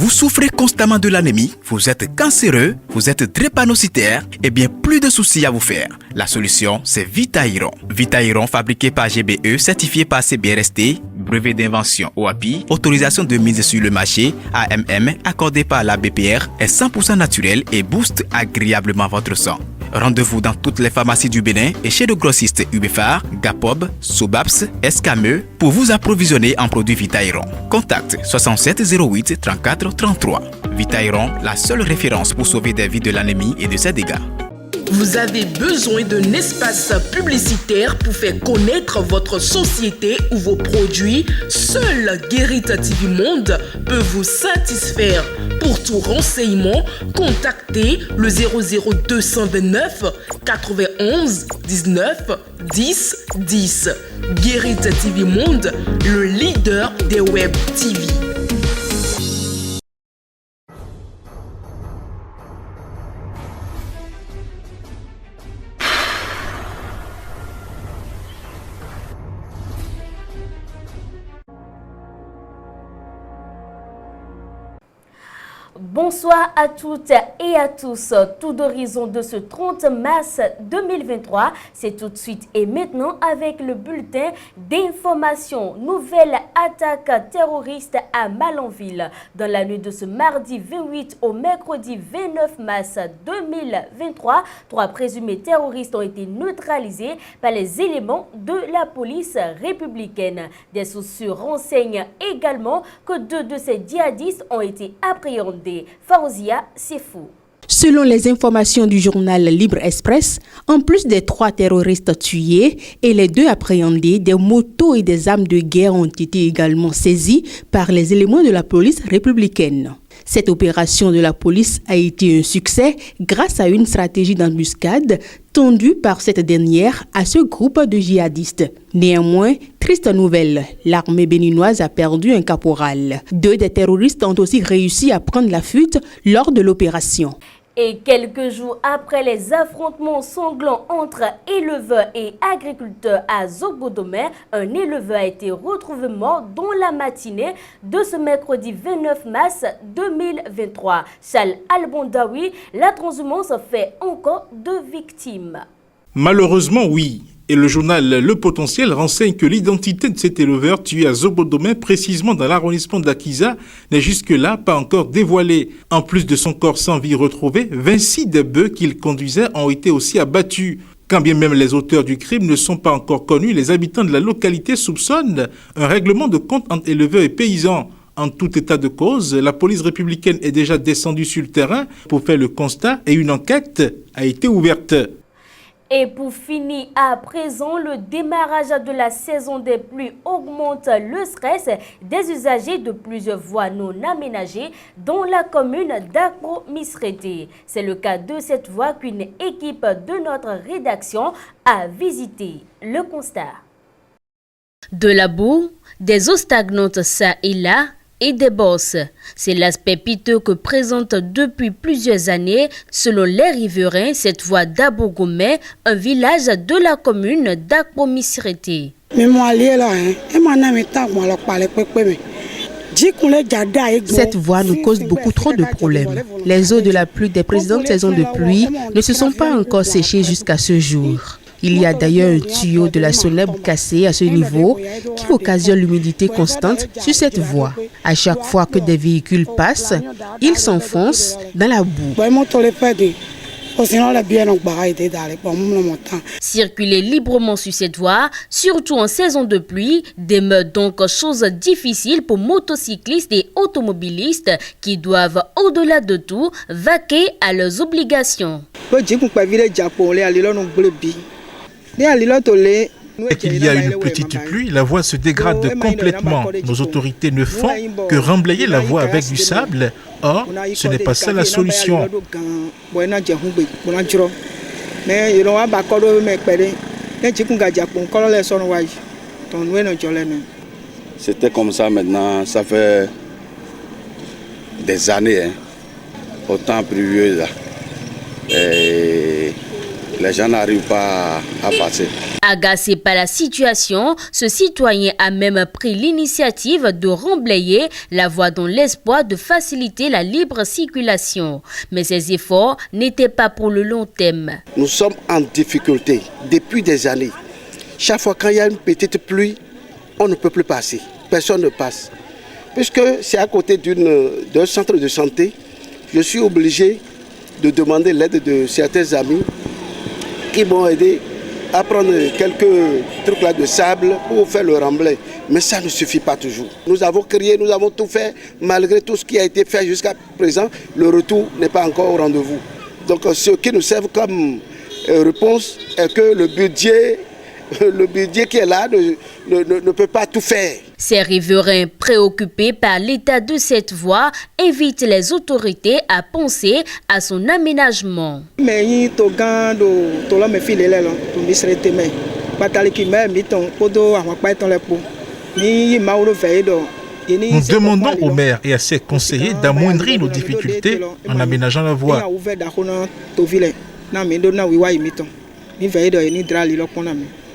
Vous souffrez constamment de l'anémie, vous êtes cancéreux, vous êtes drépanocytaire, et bien plus de soucis à vous faire. La solution, c'est Vitairon. Vitairon, fabriqué par GBE, certifié par CBRST, brevet d'invention OAPI, autorisation de mise sur le marché, AMM, accordé par la BPR, est 100% naturel et booste agréablement votre sang. Rendez-vous dans toutes les pharmacies du Bénin et chez le grossiste Ubefar, Gapob, Sobaps, Escameux pour vous approvisionner en produits Vitairon. Contact 67 08 34 33. Vitairon, la seule référence pour sauver des vies de l'anémie et de ses dégâts. Vous avez besoin d'un espace publicitaire pour faire connaître votre société ou vos produits? Seul Guérit TV Monde peut vous satisfaire. Pour tout renseignement, contactez le 00229 91 19 10 10. Guérit TV Monde, le leader des web TV. Bonsoir à toutes et à tous. Tout d'horizon de ce 30 mars 2023, c'est tout de suite et maintenant avec le bulletin d'information. Nouvelle attaque terroriste à Malanville. Dans la nuit de ce mardi 28 au mercredi 29 mars 2023, 3 présumés terroristes ont été neutralisés par les éléments de la police républicaine. Des sources renseignent également que 2 de ces djihadistes ont été appréhendés. Faouzia, c'est fou. Selon les informations du journal Libre Express, en plus des 3 terroristes tués et les 2 appréhendés, des motos et des armes de guerre ont été également saisies par les éléments de la police républicaine. Cette opération de la police a été un succès grâce à une stratégie d'embuscade tendue par cette dernière à ce groupe de djihadistes. Néanmoins, triste nouvelle, l'armée béninoise a perdu un caporal. 2 des terroristes ont aussi réussi à prendre la fuite lors de l'opération. Et quelques jours après les affrontements sanglants entre éleveurs et agriculteurs à Zogbodomè, un éleveur a été retrouvé mort dans la matinée de ce mercredi 29 mars 2023. Charles Albondaoui, la transhumance fait encore 2 victimes. Malheureusement, oui. Et le journal Le Potentiel renseigne que l'identité de cet éleveur tué à Zogbodomè, précisément dans l'arrondissement d'Akiza, n'est jusque-là pas encore dévoilée. En plus de son corps sans vie retrouvé, 26 des bœufs qu'il conduisait ont été aussi abattus. Quand bien même les auteurs du crime ne sont pas encore connus, les habitants de la localité soupçonnent un règlement de compte entre éleveurs et paysans. En tout état de cause, la police républicaine est déjà descendue sur le terrain pour faire le constat et une enquête a été ouverte. Et pour finir, à présent, le démarrage de la saison des pluies augmente le stress des usagers de plusieurs voies non aménagées dans la commune d'Akpo-Misrété. C'est le cas de cette voie qu'une équipe de notre rédaction a visité. Le constat. De la boue, des eaux stagnantes ça et là, et des bosses. C'est l'aspect piteux que présente depuis plusieurs années, selon les riverains, cette voie d'Abogomè, un village de la commune d'Akpo-Misrété. Cette voie nous cause beaucoup trop de problèmes. Les eaux de la pluie des précédentes saisons de pluie ne se sont pas encore séchées jusqu'à ce jour. Il y a d'ailleurs un tuyau de la Soneb cassé à ce niveau qui occasionne l'humidité constante sur cette voie. À chaque fois que des véhicules passent, ils s'enfoncent dans la boue. Circuler librement sur cette voie, surtout en saison de pluie, demeure donc chose difficile pour motocyclistes et automobilistes qui doivent, au-delà de tout, vaquer à leurs obligations. Dès qu'il y a une petite pluie, la voie se dégrade complètement. Nos autorités ne font que remblayer la voie avec du sable. Or, ce n'est pas ça la solution. C'était comme ça maintenant, ça fait des années, autant pluvieux là. Et les gens n'arrivent pas à passer. Agacé par la situation, ce citoyen a même pris l'initiative de remblayer la voie dans l'espoir de faciliter la libre circulation. Mais ces efforts n'étaient pas pour le long terme. Nous sommes en difficulté depuis des années. Chaque fois qu'il y a une petite pluie, on ne peut plus passer. Personne ne passe. Puisque c'est à côté d'un centre de santé, je suis obligé de demander l'aide de certains amis qui m'ont aidé à prendre quelques trucs là de sable pour faire le remblai. Mais ça ne suffit pas toujours. Nous avons crié, nous avons tout fait. Malgré tout ce qui a été fait jusqu'à présent, le retour n'est pas encore au rendez-vous. Donc ce qui nous sert comme réponse est que le budget qui est là ne peut pas tout faire. Ces riverains préoccupés par l'état de cette voie invitent les autorités à penser à son aménagement. Nous demandons au maire et à ses conseillers d'amoindrir nos difficultés en aménageant la voie.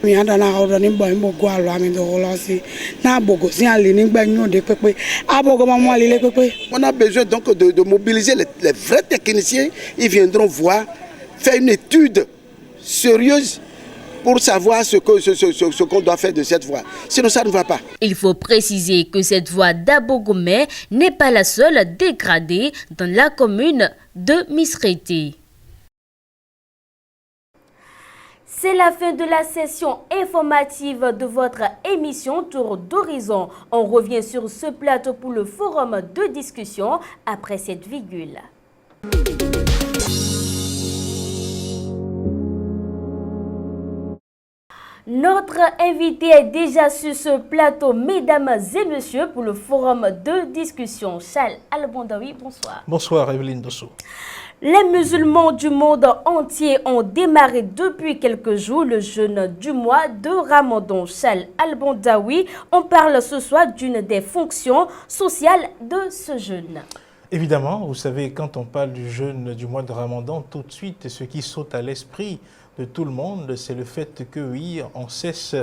On a besoin donc de mobiliser les vrais techniciens. Ils viendront voir, faire une étude sérieuse pour savoir ce qu'on doit faire de cette voie. Sinon, ça ne va pas. Il faut préciser que cette voie d'Abogomey n'est pas la seule dégradée dans la commune de Misrété. C'est la fin de la session informative de votre émission Tour d'Horizon. On revient sur ce plateau pour le forum de discussion après cette virgule. Notre invité est déjà sur ce plateau, mesdames et messieurs, pour le forum de discussion. Charles Albondaoui, bonsoir. Bonsoir, Evelyne Dosso. Les musulmans du monde entier ont démarré depuis quelques jours le jeûne du mois de Ramadan. Charles Albondaoui, on parle ce soir d'une des fonctions sociales de ce jeûne. Évidemment, vous savez, quand on parle du jeûne du mois de Ramadan, tout de suite, ce qui saute à l'esprit de tout le monde, c'est le fait que oui, on cesse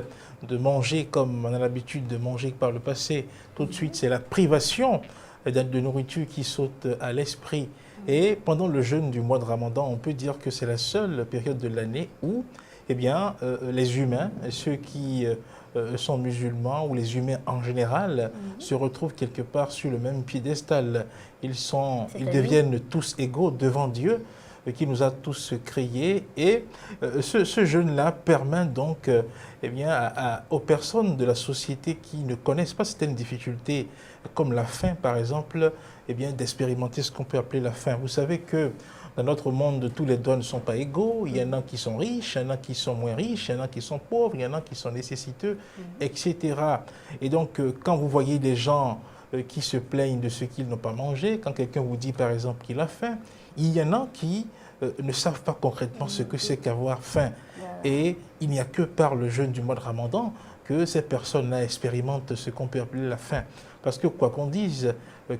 de manger comme on a l'habitude de manger par le passé. Tout de suite, c'est la privation de nourriture qui saute à l'esprit. Et pendant le jeûne du mois de Ramadan, on peut dire que c'est la seule période de l'année où les humains, ceux qui sont musulmans ou les humains en général, se retrouvent quelque part sur le même piédestal. Ils deviennent tous égaux devant Dieu, qui nous a tous créés. Et ce jeûne-là permet donc aux personnes de la société qui ne connaissent pas certaines difficultés, comme la faim par exemple, d'expérimenter ce qu'on peut appeler la faim. Vous savez que dans notre monde, tous les doigts ne sont pas égaux. Il y en a qui sont riches, il y en a qui sont moins riches, il y en a qui sont pauvres, il y en a qui sont nécessiteux, etc. Et donc, quand vous voyez des gens qui se plaignent de ce qu'ils n'ont pas mangé, quand quelqu'un vous dit par exemple qu'il a faim, il y en a qui ne savent pas concrètement ce que c'est qu'avoir faim. Et il n'y a que par le jeûne du mois de Ramadan que ces personnes-là expérimentent ce qu'on peut appeler la faim. Parce que quoi qu'on dise,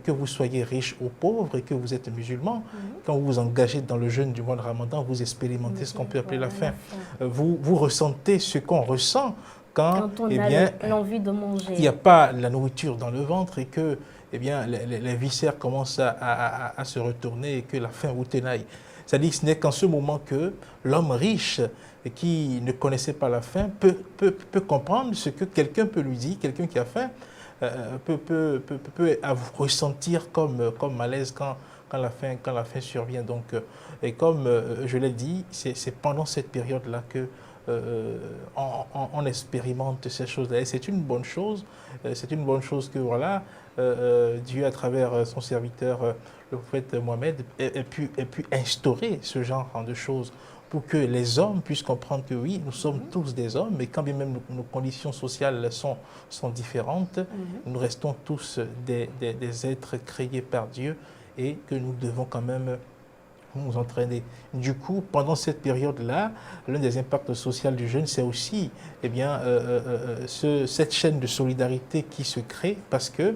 que vous soyez riche ou pauvre et que vous êtes musulman, quand vous vous engagez dans le jeûne du mois de Ramadan, vous expérimentez ce qu'on peut appeler la faim. Vous ressentez ce qu'on ressent quand on a l'envie de manger. Il n'y a pas la nourriture dans le ventre et que les viscères commencent à se retourner et que la faim vous tenaille. C'est-à-dire que ce n'est qu'en ce moment que l'homme riche qui ne connaissait pas la faim peut comprendre ce que quelqu'un peut lui dire, quelqu'un qui a faim, peut ressentir comme malaise quand la faim survient. Donc, et comme je l'ai dit, c'est pendant cette période-là que on expérimente ces choses-là. Et c'est une bonne chose. C'est une bonne chose que voilà, Dieu, à travers son serviteur, le prophète Mohamed, ait pu instaurer ce genre de choses pour que les hommes puissent comprendre que oui, nous sommes tous des hommes, mais quand bien même nos conditions sociales sont différentes, nous restons tous des êtres créés par Dieu et que nous devons quand même nous entraîner. Du coup, pendant cette période-là, l'un des impacts sociaux du jeûne, c'est aussi cette chaîne de solidarité qui se crée parce que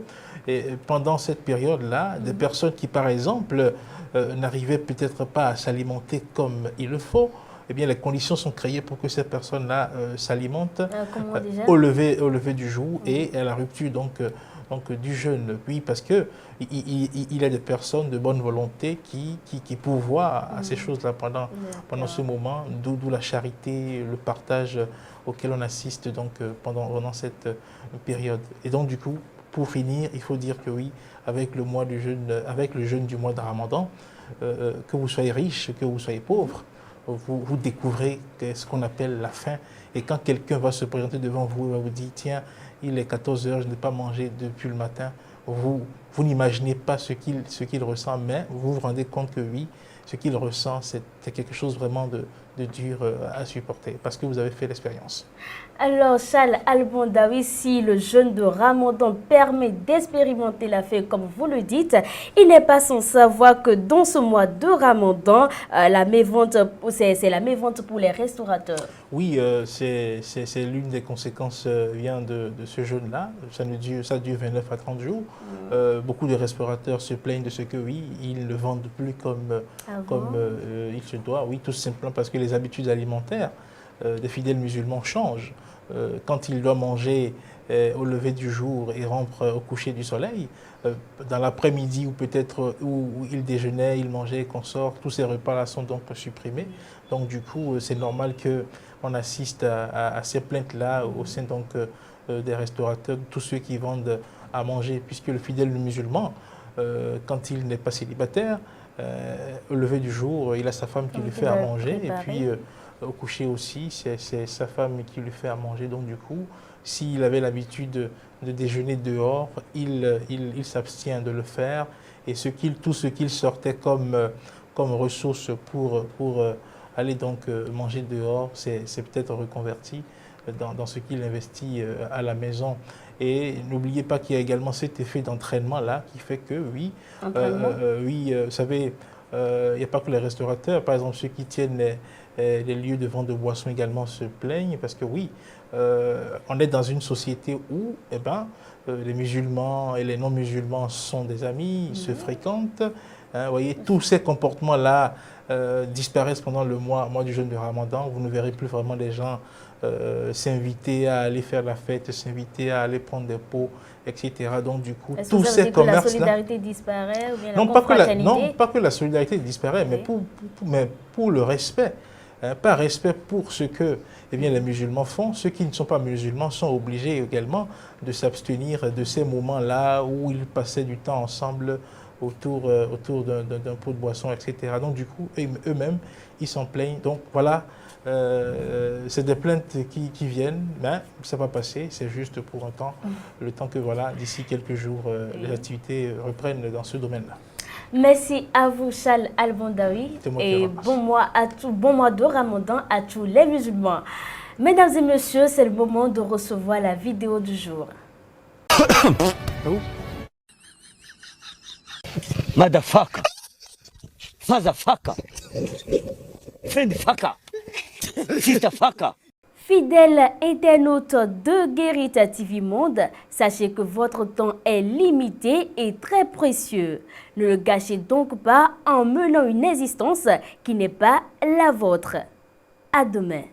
pendant cette période-là, des personnes qui, par exemple, n'arrivaient peut-être pas à s'alimenter comme il le faut, eh bien, les conditions sont créées pour que cette personne-là s'alimente au lever du jour et à la rupture donc du jeûne. Oui, parce que il y a des personnes de bonne volonté qui pourvoient à ces choses-là pendant ce moment, d'où la charité, le partage auquel on assiste donc pendant cette période. Et donc du coup, pour finir, il faut dire que oui, avec le jeûne du mois de Ramadan, que vous soyez riche, que vous soyez pauvre, vous découvrez ce qu'on appelle la faim. Et quand quelqu'un va se présenter devant vous et va vous dire, tiens, il est 14 heures, je n'ai pas mangé depuis le matin, vous n'imaginez pas ce qu'il ressent, mais vous vous rendez compte que oui, ce qu'il ressent, c'est quelque chose vraiment de dur à supporter, parce que vous avez fait l'expérience. Alors, Charles Albondaoui, si le jeûne de Ramadan permet d'expérimenter la faim, comme vous le dites, il n'est pas sans savoir que dans ce mois de Ramadan, la mévente, c'est la mévente pour les restaurateurs. Oui, c'est l'une des conséquences vient de ce jeûne-là. Ça dure 29 à 30 jours. Beaucoup de restaurateurs se plaignent de ce que, oui, ils ne vendent plus comme il se doit. Oui, tout simplement parce que les habitudes alimentaires des fidèles musulmans changent. Quand il doit manger au lever du jour et rompre au coucher du soleil, dans l'après-midi ou peut-être où il déjeunait, il mangeait, consort, tous ces repas-là sont donc supprimés. Donc du coup, c'est normal qu'on assiste à ces plaintes-là au sein donc des restaurateurs, tous ceux qui vendent à manger, puisque le fidèle musulman, quand il n'est pas célibataire, au lever du jour, il a sa femme qui lui fait à manger, et puis au coucher aussi, c'est sa femme qui lui fait à manger. Donc du coup, s'il avait l'habitude de déjeuner dehors, il s'abstient de le faire. Et tout ce qu'il sortait comme ressource pour aller donc manger dehors, c'est peut-être reconverti dans ce qu'il investit à la maison. Et n'oubliez pas qu'il y a également cet effet d'entraînement-là qui fait que, oui, vous savez, il n'y a pas que les restaurateurs, par exemple ceux qui tiennent les lieux de vente de boissons également se plaignent parce que oui, on est dans une société où les musulmans et les non-musulmans sont des amis, ils se fréquentent. Vous voyez, tous ces comportements-là disparaissent pendant le mois du jeûne de Ramadan. Vous ne verrez plus vraiment les gens s'inviter à aller faire la fête, s'inviter à aller prendre des pots, etc. Donc du coup, tous ces commerces-là... La solidarité disparaît ou bien non, pas que la solidarité disparaît, mais pour le respect. Par respect pour ce que les musulmans font, ceux qui ne sont pas musulmans sont obligés également de s'abstenir de ces moments-là où ils passaient du temps ensemble autour d'un pot de boisson, etc. Donc du coup, eux-mêmes, ils s'en plaignent. Donc voilà, c'est des plaintes qui viennent, mais ça va passer, c'est juste pour un temps, le temps que voilà, d'ici quelques jours, les activités reprennent dans ce domaine-là. Merci à vous, Charles Albondaoui, et bon mois de Ramadan à tous les musulmans. Mesdames et messieurs, c'est le moment de recevoir la vidéo du jour. Motherfucker, fatherfucker, friendfucker, sisterfucker. Fidèles internautes de Guérita TV Monde, sachez que votre temps est limité et très précieux. Ne le gâchez donc pas en menant une existence qui n'est pas la vôtre. À demain.